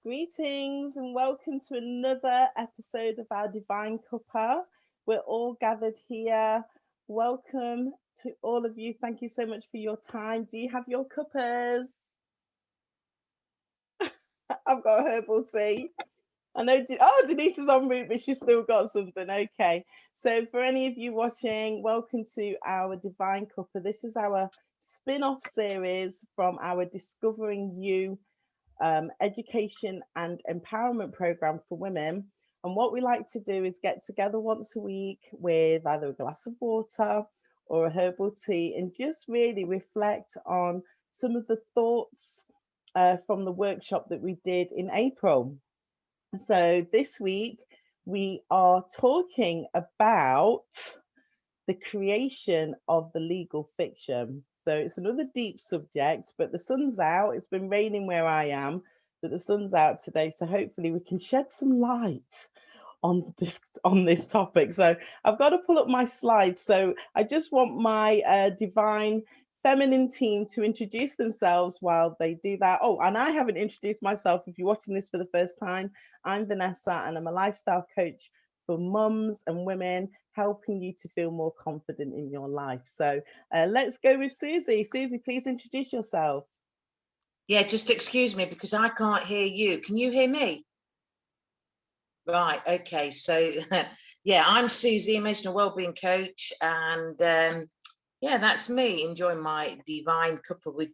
Greetings and welcome to another episode of our Divine Cuppa. We're all gathered here. Welcome to all of you. Thank you so much for your time. Do you have your cuppas? I've got a herbal tea. I know, Denise is en route, but she's still got something. Okay. So for any of you watching, welcome to our Divine Cuppa. This is our spin-off series from our Discovering You education and empowerment program for women. And what we like to do is get together once a week with either a glass of water or a herbal tea and just really reflect on some of the thoughts from the workshop that we did in April. So this week we are talking about the creation of the legal fiction. So it's another deep subject, but the sun's out. It's been raining where I am, but the sun's out today. So hopefully we can shed some light on this topic. So I've got to pull up my slides. So I just want my divine feminine team to introduce themselves while they do that. Oh, and I haven't introduced myself. If you're watching this for the first time, I'm Vanessa and I'm a lifestyle coach for mums and women, helping you to feel more confident in your life. So let's go with Suzie. Suzie, please introduce yourself. Yeah, just excuse me because I can't hear you. Can you hear me? Right, okay. So yeah, I'm Suzie, emotional wellbeing coach, and yeah, that's me enjoying my divine cuppa with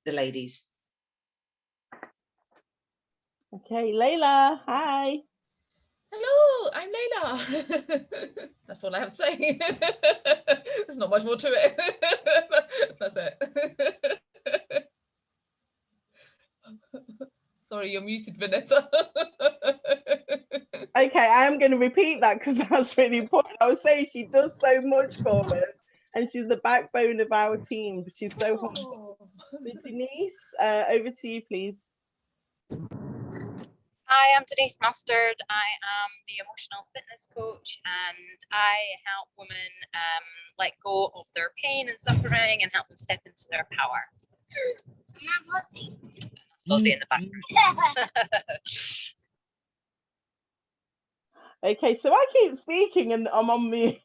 the ladies. Okay, Layla, hi. Hello, I'm Layla. That's all I have to say. There's not much more to it. That's it. Sorry, you're muted, Vanessa. Okay, I am going to repeat that because that's really important. I was saying she does so much for us and she's the backbone of our team. She's so humble. Denise, over to you, please. Hi, I'm Deniz Mustard. I am the emotional fitness coach and I help women let go of their pain and suffering and help them step into their power. And I'm Lizzie. Lizzie in the background. Okay, so I keep speaking and I'm on mute.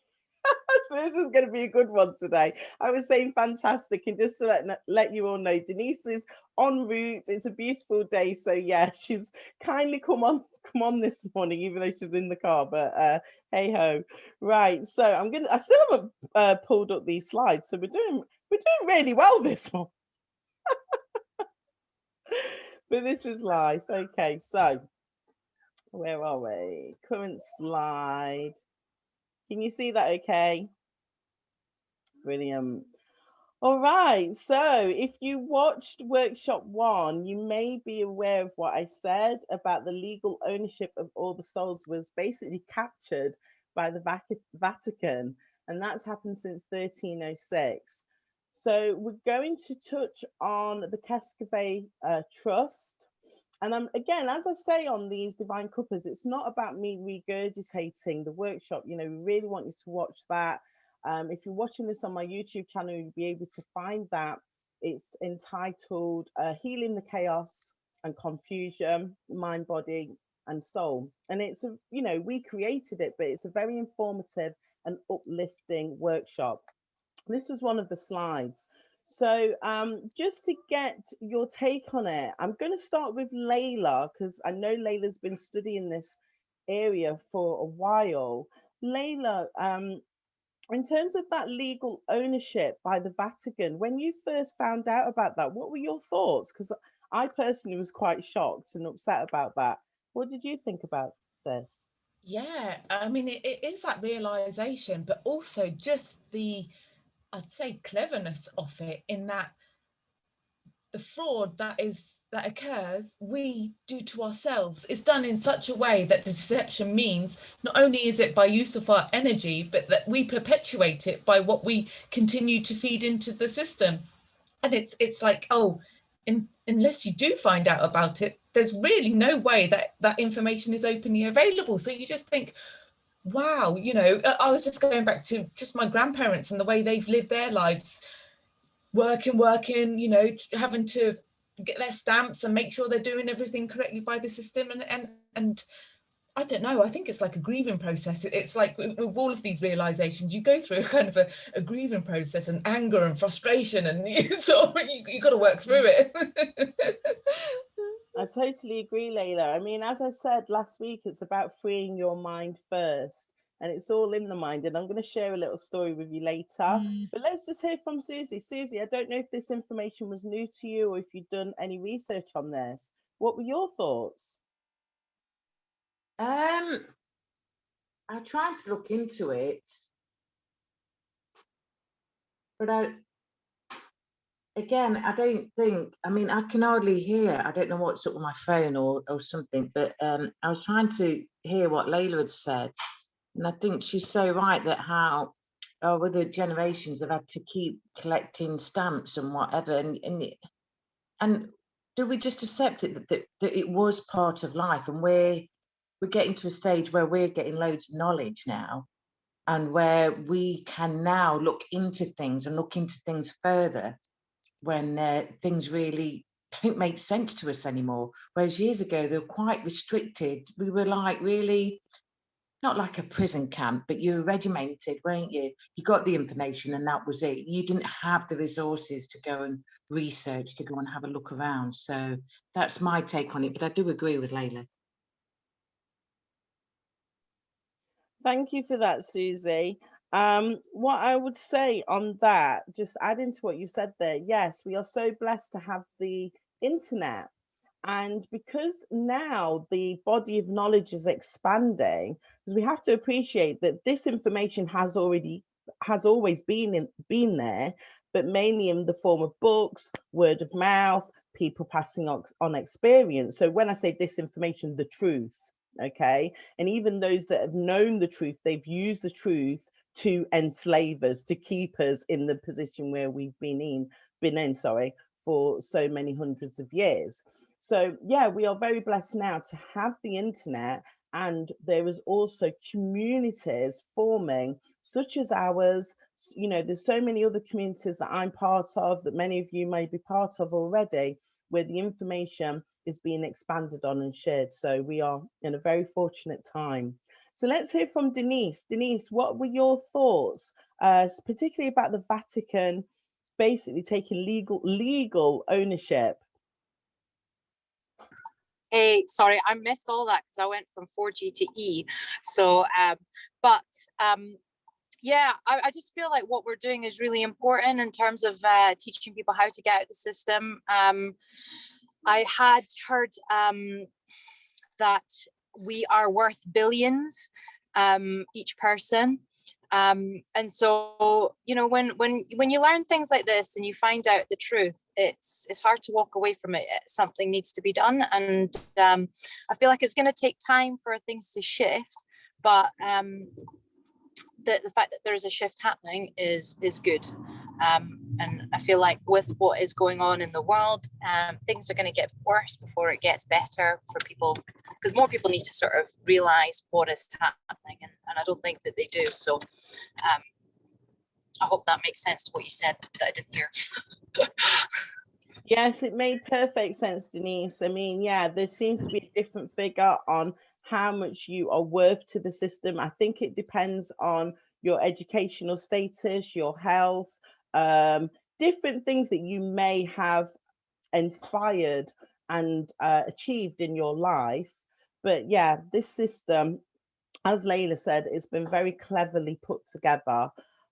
So this is going to be a good one today. I was saying fantastic, and just to let you all know, Denise is en route. It's a beautiful day, so yeah, she's kindly come on this morning, even though she's in the car. But hey ho, right? So I still haven't pulled up these slides, so we're doing really well this one. But this is life. Okay, so where are we? Current slide. Can you see that okay? Brilliant. All right, so if you watched workshop 1, you may be aware of what I said about the legal ownership of all the souls was basically captured by the Vatican, and that's happened since 1306. So we're going to touch on the Cascade Trust. And again, as I say on these Divine Cuppas, it's not about me regurgitating the workshop. You know, we really want you to watch that. If you're watching this on my YouTube channel, you'll be able to find that. It's entitled Healing the Chaos and Confusion, Mind, Body and Soul. And it's, we created it, but it's a very informative and uplifting workshop. This was one of the slides. So just to get your take on it, I'm going to start with Layla, because I know Layla's been studying this area for a while. Layla, in terms of that legal ownership by the Vatican, when you first found out about that, what were your thoughts? Because I personally was quite shocked and upset about that. What did you think about this? Yeah, I mean, it is that realization, but also just I'd say cleverness of it, in that the fraud that occurs, we do to ourselves. It's done in such a way that the deception means not only is it by use of our energy, but that we perpetuate it by what we continue to feed into the system. And it's like, unless you do find out about it, there's really no way that information is openly available. So you just think, wow, I was just going back to just my grandparents and the way they've lived their lives, working, having to, get their stamps and make sure they're doing everything correctly by the system. And I don't know, I think it's like a grieving process. It's like with all of these realizations, you go through a kind of a grieving process, and anger and frustration, and you got to work through it. I totally agree, Layla. I mean, as I said last week, it's about freeing your mind first, and it's all in the mind. And I'm going to share a little story with you later. But let's just hear from Suzie. Suzie, I don't know if this information was new to you or if you've done any research on this. What were your thoughts? I tried to look into it, but I don't think, I mean, I can hardly hear. I don't know what's up with my phone or something, but I was trying to hear what Layla had said. And I think she's so right that how other generations have had to keep collecting stamps and whatever. And do we just accept it that it was part of life, and we're getting to a stage where we're getting loads of knowledge now, and where we can now look into things further when things really don't make sense to us anymore. Whereas years ago, they were quite restricted. We were like really, not like a prison camp, but you were regimented, weren't you? You got the information and that was it. You didn't have the resources to go and research, to go and have a look around. So that's my take on it, but I do agree with Layla. Thank you for that, Suzie. What I would say on that, just adding to what you said there, yes, we are so blessed to have the internet. And because now the body of knowledge is expanding, because we have to appreciate that this information has always been there, but mainly in the form of books, word of mouth, people passing on experience. So when I say this information, the truth, okay, and even those that have known the truth, they've used the truth to enslave us, to keep us in the position where we've been in for so many hundreds of years. So yeah, we are very blessed now to have the internet, and there is also communities forming such as ours. You know, there's so many other communities that I'm part of, that many of you may be part of already, where the information is being expanded on and shared. So we are in a very fortunate time. So let's hear from Deniz. Deniz, what were your thoughts, particularly about the Vatican basically taking legal ownership? Hey, sorry, I missed all that because I went from 4G to E. So, yeah, I just feel like what we're doing is really important in terms of teaching people how to get out of the system. I had heard that we are worth billions, each person. And so, you know, when you learn things like this and you find out the truth, it's hard to walk away from it. Something needs to be done. And I feel like it's going to take time for things to shift, but the fact that there is a shift happening is good. And I feel like with what is going on in the world, things are going to get worse before it gets better for people, because more people need to sort of realize what is happening, and I don't think that they do. So I hope that makes sense to what you said that I didn't hear. Yes, it made perfect sense, Deniz. I mean, yeah, there seems to be a different figure on how much you are worth to the system. I think it depends on your educational status, your health, different things that you may have inspired and achieved in your life. But yeah, this system, as Layla said, it's been very cleverly put together.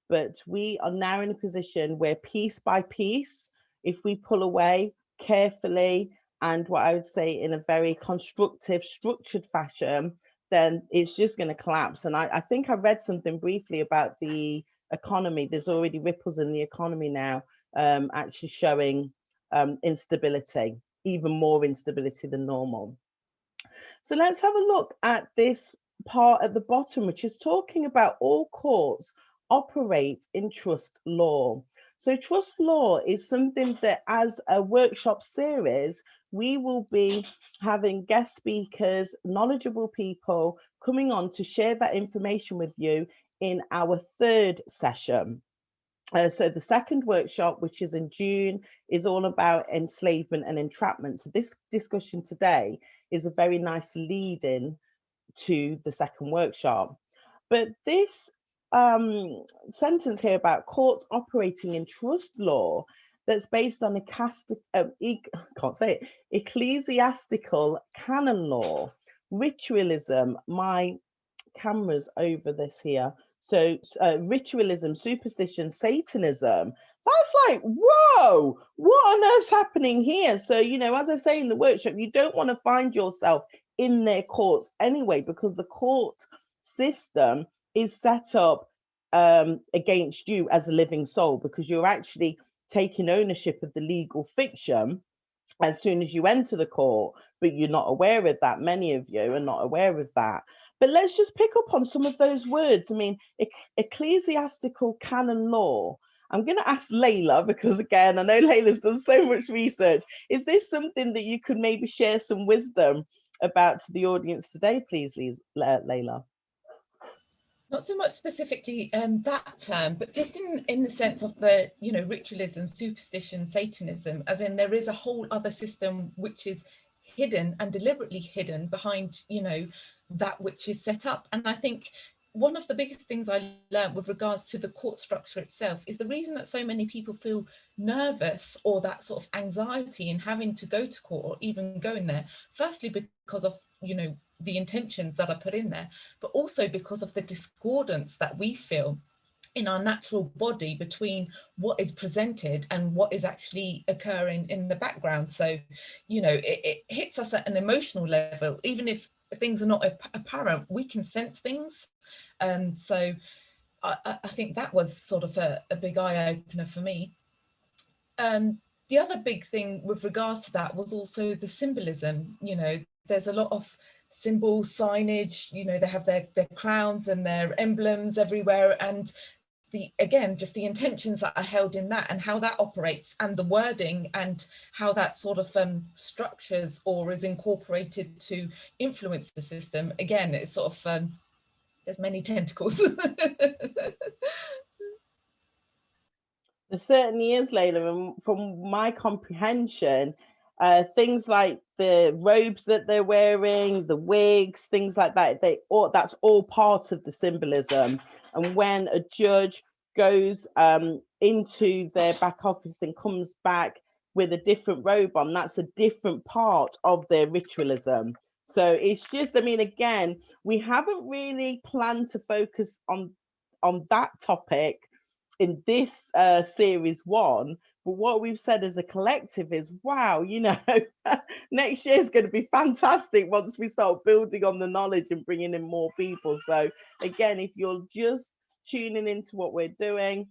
But we are now in a position where piece by piece, if we pull away carefully and what I would say in a very constructive, structured fashion, then it's just going to collapse. And I think I read something briefly about the economy. There's already ripples in the economy now, actually showing instability, even more instability than normal. So let's have a look at this part at the bottom, which is talking about all courts operate in trust law. So trust law is something that, as a workshop series, we will be having guest speakers, knowledgeable people coming on to share that information with you in our third session. So the second workshop, which is in June, is all about enslavement and entrapment. So this discussion today is a very nice lead in to the second workshop. But this sentence here about courts operating in trust law that's based on ecclesiastical canon law, ritualism, my camera's over this here. So ritualism, superstition, Satanism, that's like, whoa, what on earth's happening here? So, you know, as I say in the workshop, you don't want to find yourself in their courts anyway, because the court system is set up against you as a living soul, because you're actually taking ownership of the legal fiction as soon as you enter the court, but you're not aware of that. Many of you are not aware of that. But let's just pick up on some of those words. I mean, ecclesiastical canon law. I'm going to ask Layla, because again, I know Layla's done so much research. Is this something that you could maybe share some wisdom about to the audience today, please, Layla? Not so much specifically that term, but just in the sense of the, you know, ritualism, superstition, Satanism, as in there is a whole other system which is hidden and deliberately hidden behind, you know, that which is set up. And I think one of the biggest things I learned with regards to the court structure itself is the reason that so many people feel nervous or that sort of anxiety in having to go to court or even going there, firstly because of, you know, the intentions that are put in there, but also because of the discordance that we feel in our natural body between what is presented and what is actually occurring in the background. So, you know, it hits us at an emotional level, even if things are not apparent, we can sense things. So I think that was sort of a big eye-opener for me. The other big thing with regards to that was also the symbolism. You know, there's a lot of symbols, signage, you know, they have their crowns and their emblems everywhere, and again, just the intentions that are held in that and how that operates, and the wording and how that sort of structures or is incorporated to influence the system. Again, it's sort of there's many tentacles. There certainly is, Layla, and from my comprehension, things like the robes that they're wearing, the wigs, things like that, that's all part of the symbolism. And when a judge goes into their back office and comes back with a different robe on, that's a different part of their ritualism. So it's just, I mean, again, we haven't really planned to focus on that topic in this series 1, but what we've said as a collective is, wow, you know, next year is going to be fantastic once we start building on the knowledge and bringing in more people. So again, if you're just tuning into what we're doing,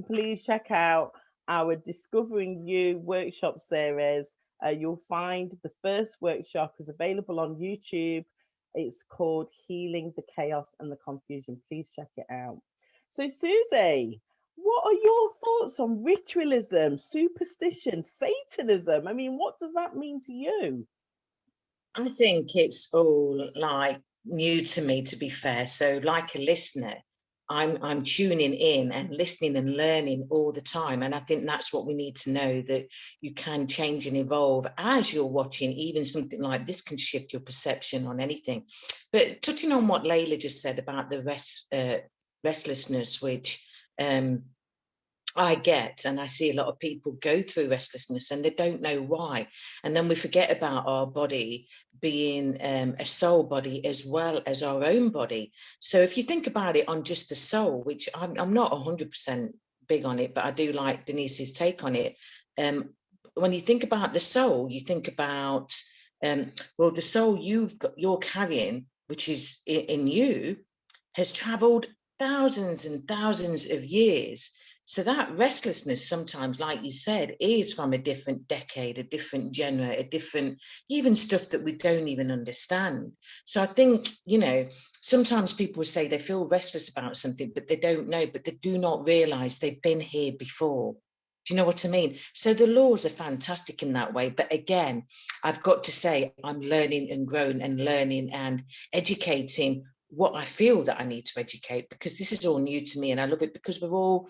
please check out our Discovering You workshop series. You'll find the first workshop is available on YouTube. It's called Healing the Chaos and the Confusion. Please check it out. So Suzie, what are your thoughts on ritualism, superstition, Satanism? I mean, what does that mean to you? I think it's all like new to me, to be fair. So like a listener, I'm tuning in and listening and learning all the time. And I think that's what we need to know, that you can change and evolve as you're watching. Even something like this can shift your perception on anything. But touching on what Layla just said about the restlessness, which I get, and I see a lot of people go through restlessness and they don't know why. And then we forget about our body being a soul body as well as our own body. So if you think about it on just the soul, which I'm not 100% big on it, but I do like Deniz's take on it. When you think about the soul, you think about, well, the soul you're carrying, which is in you, has traveled thousands and thousands of years. So that restlessness sometimes, like you said, is from a different decade, a different genre, a different, even stuff that we don't even understand. So I think, you know, sometimes people say they feel restless about something, but they don't know, but they do not realize they've been here before. Do you know what I mean? So the laws are fantastic in that way. But again, I've got to say, I'm learning and growing and learning and educating what I feel that I need to educate, because this is all new to me, and I love it because we all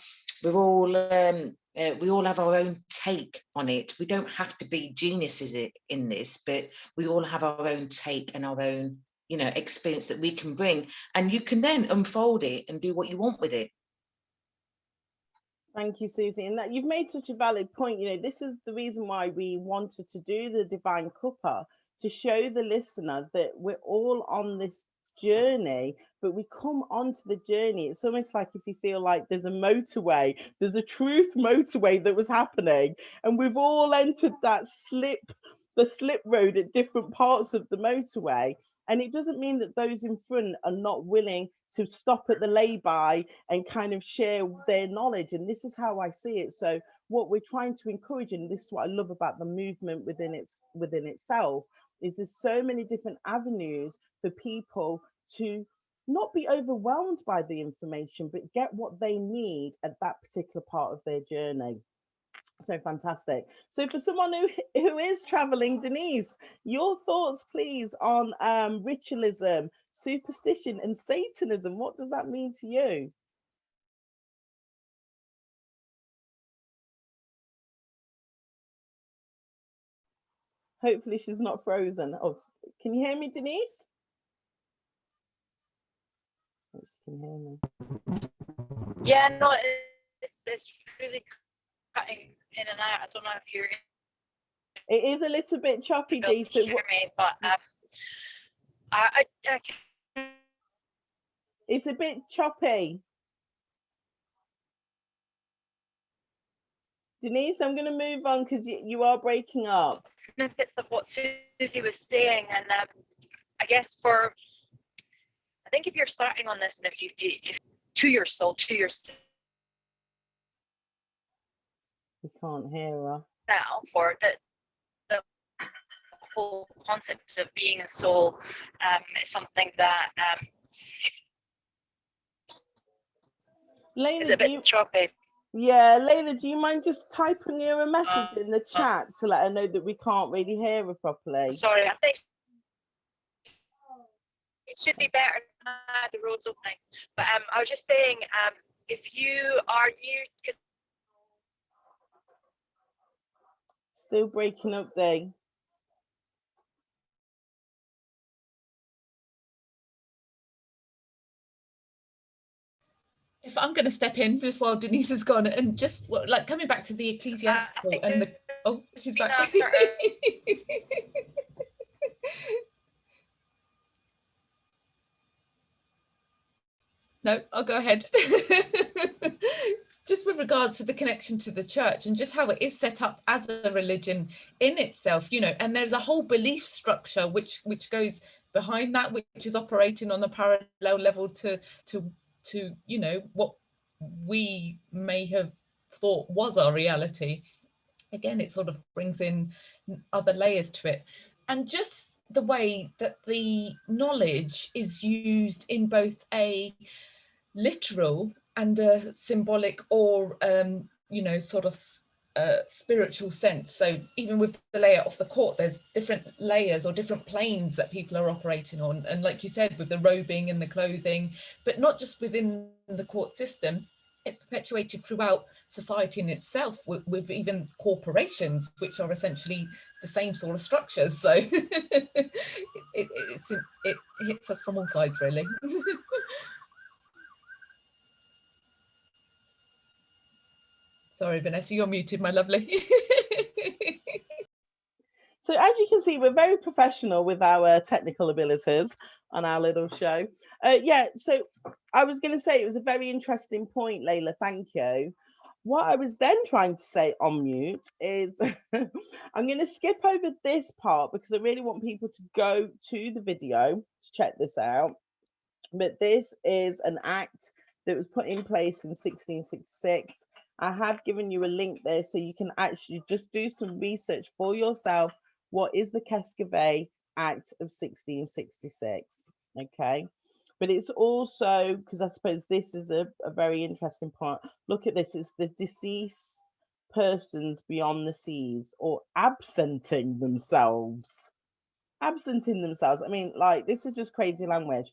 have our own take on it. We don't have to be geniuses in this, but we all have our own take and our own, you know, experience that we can bring, and you can then unfold it and do what you want with it. Thank you, Susie. And that you've made such a valid point. You know, this is the reason why we wanted to do the Divine Cuppa, to show the listener that we're all on this journey, but we come onto the journey. It's almost like if you feel like there's a motorway, there's a truth motorway that was happening, and we've all entered that the slip road at different parts of the motorway. And it doesn't mean that those in front are not willing to stop at the lay-by and kind of share their knowledge. And this is how I see it. So what we're trying to encourage, and this is what I love about the movement within itself, is there's so many different avenues for people to not be overwhelmed by the information, but get what they need at that particular part of their journey. So fantastic. So for someone who is traveling, Deniz, your thoughts please on ritualism, superstition and Satanism. What does that mean to you? Hopefully she's not frozen. Oh, can you hear me, Deniz? Oh, she can hear me. Yeah, no, it's really cutting in and out. I don't know if you're. It is a little bit choppy, Dee. So hear me, but I it's a bit choppy. Deniz, I'm going to move on because you are breaking up. Snippets of what Susie was saying, and I guess I think if you're starting on this, and if to your soul, to yourself, We can't hear her. for the whole concept of being a soul is something that Layla, is a bit choppy. Yeah, Layla, do you mind just typing her a message in the chat to let her know that we can't really hear her properly? Sorry, I think it should be better now, the road's opening. But I was just saying, if you are new, because Still breaking up, Day. If I'm going to step in just while Deniz has gone, and just like coming back to the ecclesiastical and the she's back. No, I'll go ahead. Just with regards to the connection to the church and just how it is set up as a religion in itself, you know, and there's a whole belief structure which goes behind that, which is operating on a parallel level to you know, what we may have thought was our reality. Again, it sort of brings in other layers to it, and just the way that the knowledge is used in both a literal and a symbolic or you know, sort of spiritual sense. So even with the layer of the court, there's different layers or different planes that people are operating on, and like you said, with the robing and the clothing, but not just within the court system, it's perpetuated throughout society in itself, with even corporations, which are essentially the same sort of structures. So it hits us from all sides, really. Sorry, Vanessa, you're muted, my lovely. So as you can see, we're very professional with our technical abilities on our little show. Yeah, so I was going to say it was a very interesting point, Layla, thank you. What I was then trying to say on mute is I'm going to skip over this part because I really want people to go to the video to check this out. But this is an act that was put in place in 1666. I have given you a link there so you can actually just do some research for yourself. What is the Kescovay Act of 1666? Okay, but it's also, because I suppose this is a very interesting part. Look at this, it's the deceased persons beyond the seas or absenting themselves. I mean, like, this is just crazy language.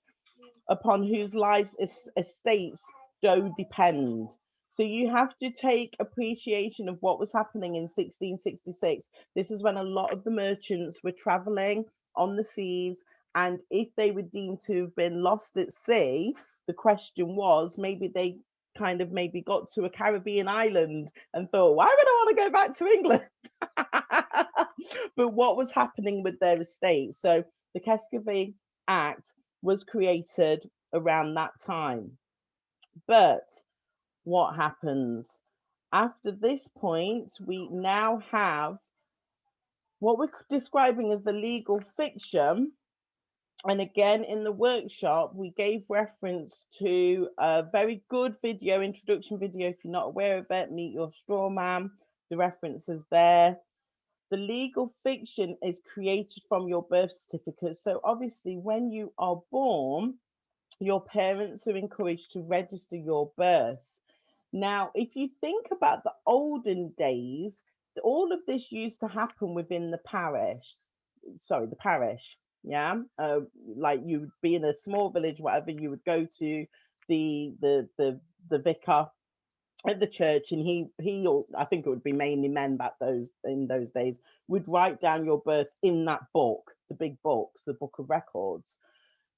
upon whose lives estates do depend. So you have to take appreciation of what was happening in 1666. This is when a lot of the merchants were traveling on the seas, and if they were deemed to have been lost at sea, the question was, maybe they kind of maybe got to a Caribbean island and thought, why would I want to go back to England? But what was happening with their estate? So the Kescovy Act was created around that time. But what happens? After this point, we now have what we're describing as the legal fiction. And again, in the workshop, we gave reference to a very good video, introduction video. If you're not aware of it, Meet Your Straw Man. The reference is there. The legal fiction is created from your birth certificate. So obviously, when you are born, your parents are encouraged to register your birth. Now, if you think about the olden days, all of this used to happen within the parish. Sorry, the parish. Yeah, like you would be in a small village, whatever. You would go to the vicar at the church, and he or I think it would be mainly men back in those days, would write down your birth in that book, the big books, the book of records.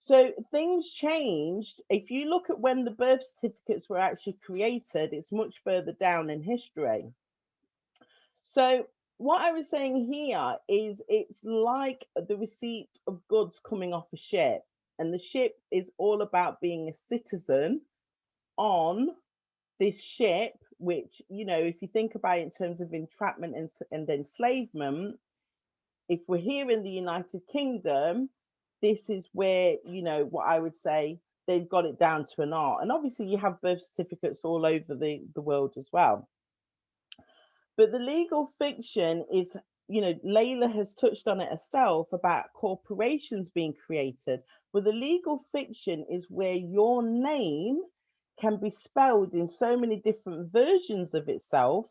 So things changed. If you look at when the birth certificates were actually created, it's much further down in history. So what I was saying here is it's like the receipt of goods coming off a ship, and the ship is all about being a citizen on this ship, which, if you think about it in terms of entrapment and enslavement, if we're here in the United Kingdom, this is where, what I would say, they've got it down to an art. And obviously you have birth certificates all over the world as well. But the legal fiction is, Layla has touched on it herself about corporations being created. But the legal fiction is where your name can be spelled in so many different versions of itself,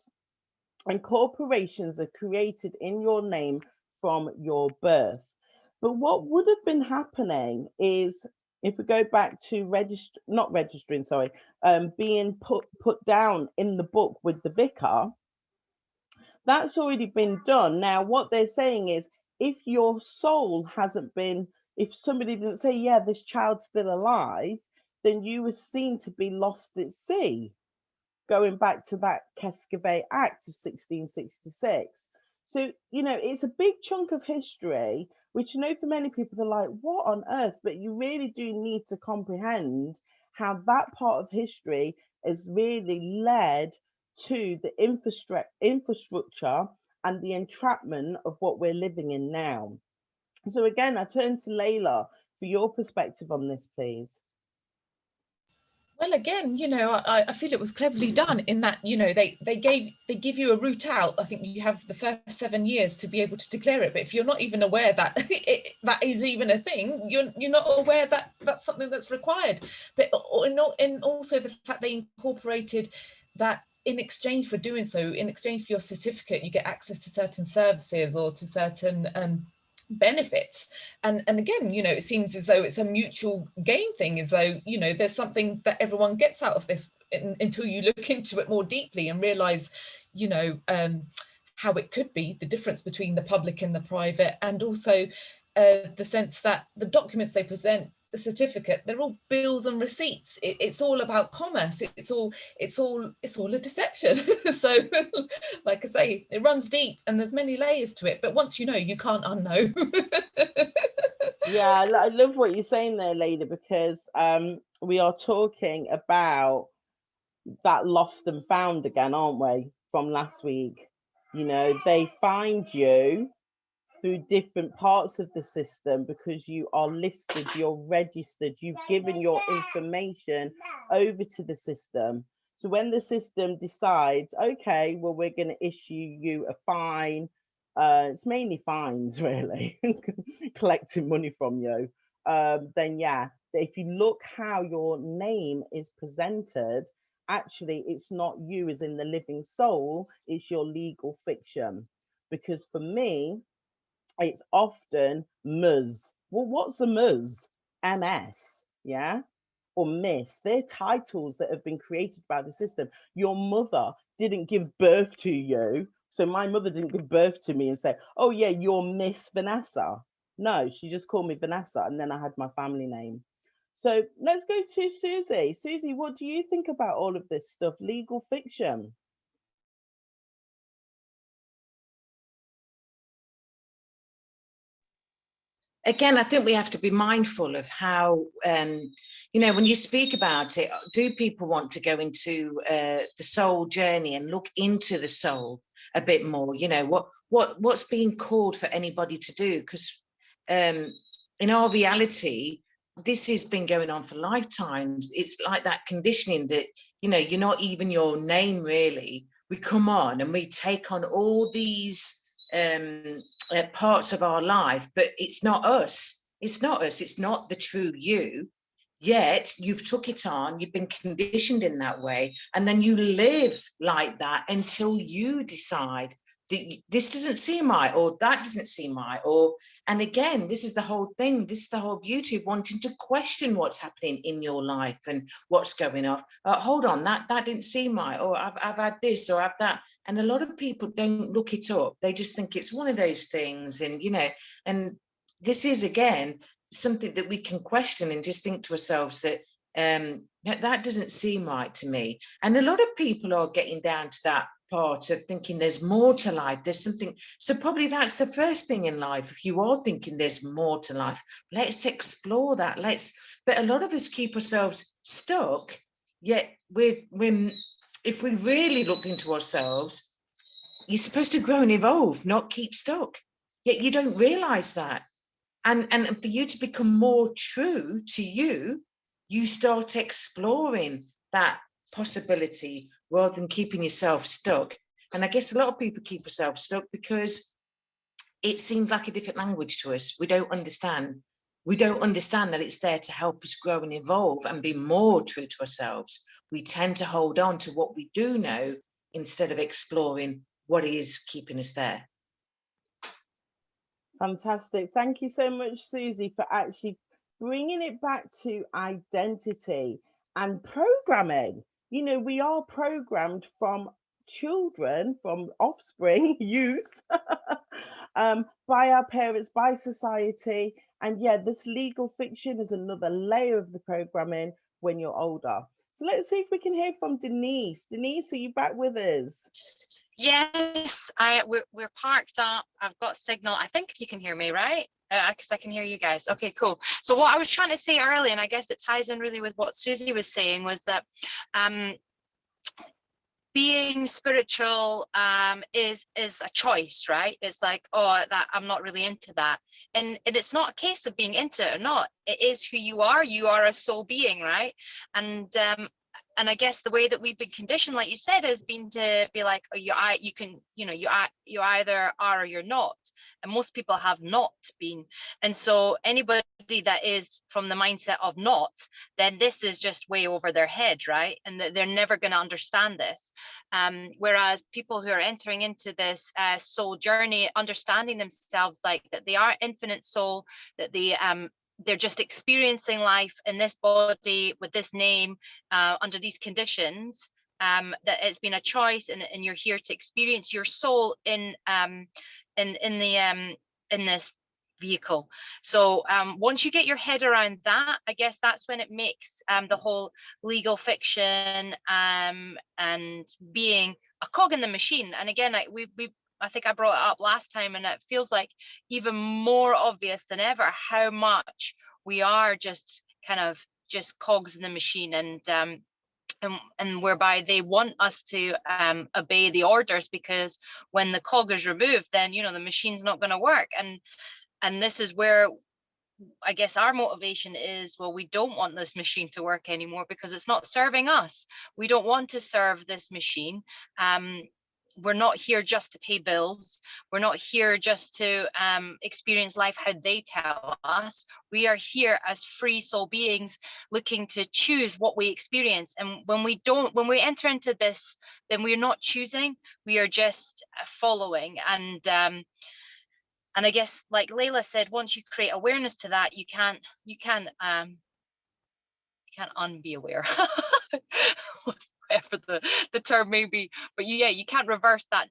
and corporations are created in your name from your birth. But what would have been happening is, if we go back to being put down in the book with the vicar, that's already been done. Now, what they're saying is, if your soul hasn't been, if somebody didn't say, yeah, this child's still alive, then you were seen to be lost at sea, going back to that Kescovy Act of 1666. So, it's a big chunk of history, which for many people are like, what on earth? But you really do need to comprehend how that part of history has really led to the infrastructure and the entrapment of what we're living in now. So again, I turn to Layla for your perspective on this, please. Well, again, I feel it was cleverly done in that, they give you a route out. I think you have the first 7 years to be able to declare it. But if you're not even aware that that is even a thing, you're not aware that that's something that's required. But and also the fact they incorporated that in exchange for doing so, in exchange for your certificate, you get access to certain services or to certain benefits, and again, it seems as though it's a mutual gain thing, as though there's something that everyone gets out of this until you look into it more deeply and realize how it could be the difference between the public and the private, and also the sense that the documents they present, the certificate, they're all bills and receipts. It's all about commerce. It's all a deception. So like I say, it runs deep and there's many layers to it, but once you can't unknow. Yeah, I love what you're saying there, Layla, because we are talking about that lost and found again, aren't we, from last week? They find you through different parts of the system because you are listed, you're registered, you've given your information over to the system. So when the system decides, okay, well, we're going to issue you a fine, it's mainly fines, really, collecting money from you, then yeah, if you look how your name is presented, actually it's not you as in the living soul, it's your legal fiction. Because for me, it's often Ms. Well, what's a Ms? MS. yeah, or miss. They're titles that have been created by the system. Your mother didn't give birth to you. So my mother didn't give birth to me and say, oh yeah, you're Miss Vanessa. No, she just called me Vanessa, and then I had my family name. So let's go to Suzie. Suzie, what do you think about all of this stuff? Legal fiction. Again, I think we have to be mindful of how, you know, when you speak about it, do people want to go into the soul journey and look into the soul a bit more? You know, what's being called for anybody to do? Because in our reality, this has been going on for lifetimes. It's like that conditioning that, you know, you're not even your name really. We come on and we take on all these parts of our life, but it's not us. It's not us. It's not the true you. Yet you've took it on, you've been conditioned in that way, and then you live like that until you decide that this doesn't seem right, or that doesn't seem right, or, and again, this is the whole thing, this is the whole beauty of wanting to question what's happening in your life and what's going on. Hold on, that didn't seem right, or I've had this, or I've that. And a lot of people don't look it up. They just think it's one of those things. And, you know, and this is, again, something that we can question and just think to ourselves that that doesn't seem right to me. And a lot of people are getting down to that part of thinking there's more to life. There's something. So probably that's the first thing in life. If you are thinking there's more to life, let's explore that. But a lot of us keep ourselves stuck, yet we're if we really look into ourselves, you're supposed to grow and evolve, not keep stuck. Yet you don't realize that. And for you to become more true to you, you start exploring that possibility rather than keeping yourself stuck. And I guess a lot of people keep themselves stuck because it seems like a different language to us. We don't understand. We don't understand that it's there to help us grow and evolve and be more true to ourselves. We tend to hold on to what we do know instead of exploring what is keeping us there. Fantastic. Thank you so much, Suzie, for actually bringing it back to identity and programming. You know, we are programmed from children, from offspring, youth, by our parents, by society. And yeah, this legal fiction is another layer of the programming when you're older. So let's see if we can hear from Deniz. Deniz, are you back with us? Yes, we're parked up. I've got signal. I think you can hear me, right? Because I can hear you guys. Okay, cool. So what I was trying to say earlier, and I guess it ties in really with what Suzie was saying, was that being spiritual is a choice, right? It's like, oh, that I'm not really into that, and it's not a case of being into it or not. It is who you are. You are a soul being, right? And I guess the way that we've been conditioned, like you said, has been to be like, oh, you can, you know, you either are or you're not. And most people have not been. And so anybody that is from the mindset of not, then this is just way over their head, right? And they're never going to understand this. Whereas people who are entering into this soul journey, understanding themselves like that they are infinite soul, that they're just experiencing life in this body with this name under these conditions, that it's been a choice, and you're here to experience your soul in this vehicle. So once you get your head around that, I guess that's when it makes the whole legal fiction and being a cog in the machine. And again, I think I brought it up last time, and it feels like even more obvious than ever how much we are just kind of just cogs in the machine, and whereby they want us to obey the orders, because when the cog is removed, then, you know, the machine's not going to work. And this is where I guess our motivation is, well, we don't want this machine to work anymore because it's not serving us. We don't want to serve this machine. We're not here just to pay bills. We're not here just to experience life how they tell us. We are here as free soul beings looking to choose what we experience. And when we enter into this, then we're not choosing, we are just following. And I guess, like Layla said, once you create awareness to that, you can can't unbe aware. Whatever the term may be, but you can't reverse that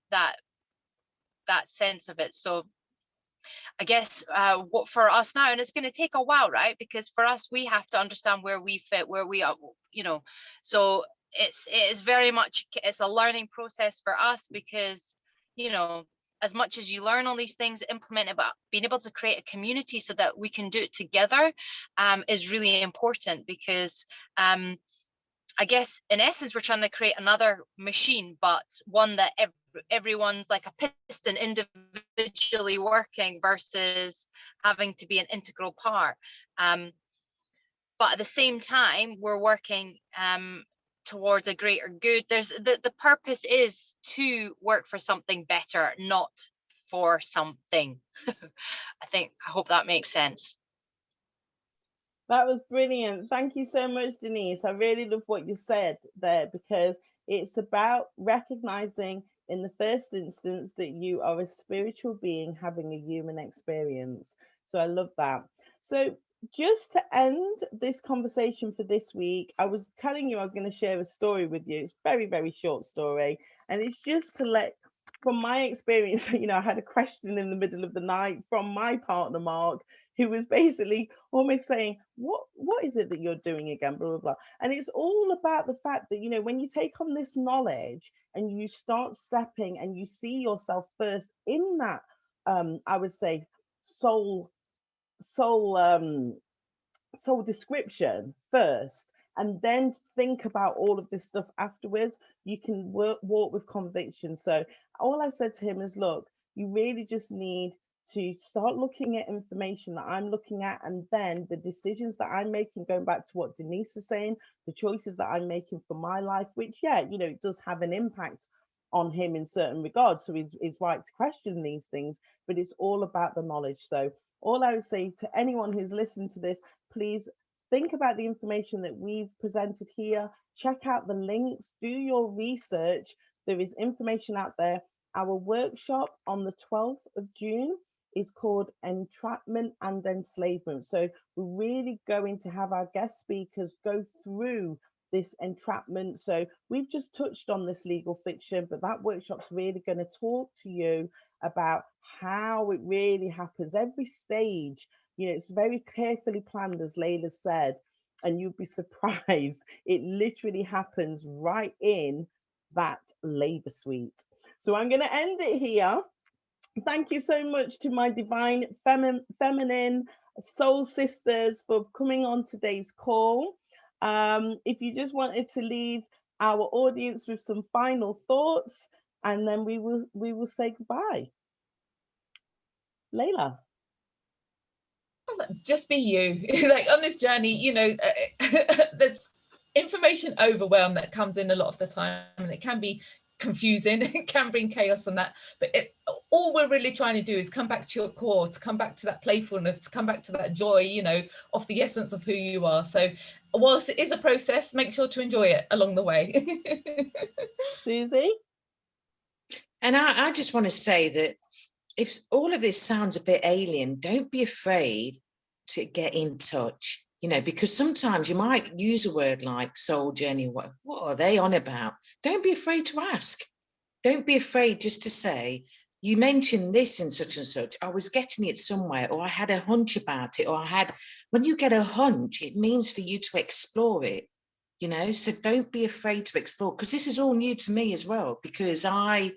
sense of it. So I guess what for us now, and it's going to take a while, right? Because for us, we have to understand where we fit, where we are, so it is very much, it's a learning process for us, because as much as you learn all these things, implement it, but being able to create a community so that we can do it together is really important, because I guess in essence, we're trying to create another machine, but one that everyone's like a piston individually working versus having to be an integral part. But at the same time, we're working towards a greater good. There's the purpose is to work for something better, not for something. I hope that makes sense. That was brilliant. Thank you so much, Denise. I really love what you said there, because it's about recognizing in the first instance that you are a spiritual being having a human experience. So I love that. So just to end this conversation for this week, I was telling you I was going to share a story with you. It's a very, very short story. And it's just to let, from my experience, I had a question in the middle of the night from my partner, Mark, who was basically almost saying, what is it that you're doing again, blah, blah, blah. And it's all about the fact that, when you take on this knowledge and you start stepping and you see yourself first in that, I would say, soul description first, and then think about all of this stuff afterwards, you can walk with conviction. So all I said to him is, look, you really just need to start looking at information that I'm looking at, and then the decisions that I'm making, going back to what Denise is saying, the choices that I'm making for my life, which, it does have an impact on him in certain regards. So it's right to question these things, but it's all about the knowledge. So all I would say to anyone who's listening to this, please think about the information that we've presented here. Check out the links, do your research. There is information out there. Our workshop on the 12th of June is called Entrapment and Enslavement. So we're really going to have our guest speakers go through this entrapment. So we've just touched on this legal fiction, but that workshop's really going to talk to you about how it really happens, every stage. It's very carefully planned, as Layla said, and you'll be surprised. It literally happens right in that labor suite. So I'm going to end it here. Thank you so much to my divine feminine soul sisters for coming on today's call. If you just wanted to leave our audience with some final thoughts, and then we will say goodbye. Layla. Just be you. Like on this journey, there's information overwhelm that comes in a lot of the time, and it can be confusing, it can bring chaos on that, but all we're really trying to do is come back to your core, to come back to that playfulness, to come back to that joy, of the essence of who you are. So whilst it is a process, make sure to enjoy it along the way. Suzie? And I just want to say that if all of this sounds a bit alien, don't be afraid to get in touch. Because sometimes you might use a word like soul journey. What are they on about? Don't be afraid to ask. Don't be afraid just to say, you mentioned this and such, I was getting it somewhere, or I had a hunch about it, or when you get a hunch, it means for you to explore it, so don't be afraid to explore, because this is all new to me as well, because I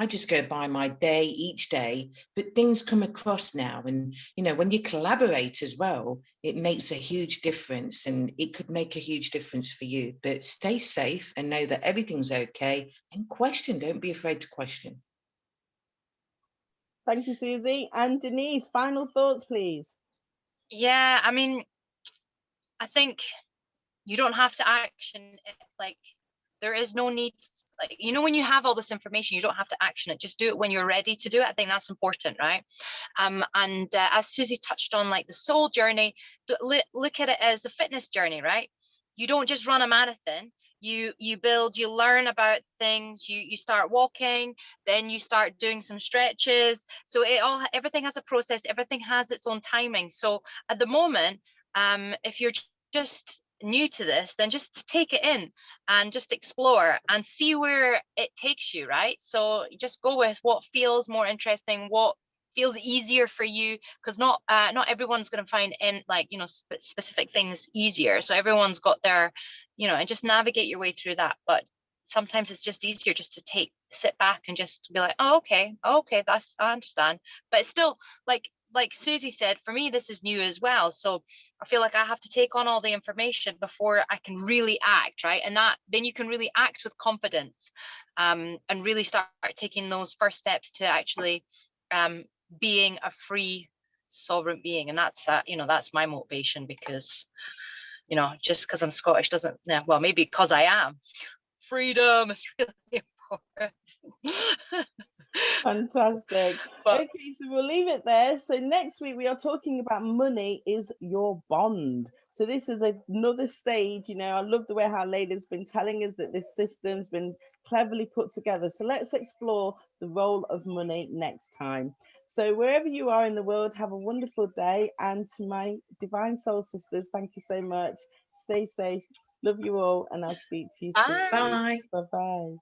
just go by my day each day, but things come across now. And, when you collaborate as well, it makes a huge difference, and it could make a huge difference for you. But stay safe and know that everything's okay, and question. Don't be afraid to question. Thank you, Suzie. And Denise, final thoughts, please. Yeah, I think you don't have to action it. There is no need, when you have all this information, you don't have to action it. Just do it when you're ready to do it. I think that's important, right? And as Suzie touched on, the soul journey, look at it as a fitness journey, right? You don't just run a marathon. You build, you learn about things, you start walking, then you start doing some stretches. So everything has a process, everything has its own timing. So at the moment, if you're just new to this, then just take it in and just explore and see where it takes you, right? So just go with what feels more interesting, what feels easier for you, because not everyone's going to find specific things easier. So everyone's got their, and just navigate your way through that. But sometimes it's just easier just to sit back and just be like, oh, okay, I understand. But it's still like Susie said, for me, this is new as well. So I feel like I have to take on all the information before I can really act, right? And then you can really act with confidence, and really start taking those first steps to actually being a free sovereign being. And that's that's my motivation, because just because I'm Scottish doesn't, well, maybe because I am. Freedom is really important. Fantastic. But Okay, so we'll leave it there. So next week we are talking about money is your bond. So this is another stage. I love the way how Layla's been telling us that this system's been cleverly put together. So let's explore the role of money next time. So wherever you are in the world, have a wonderful day. And to my Divine Soul Sisters, thank you so much. Stay safe. Love you all, and I'll speak to you soon. Bye. Bye-bye.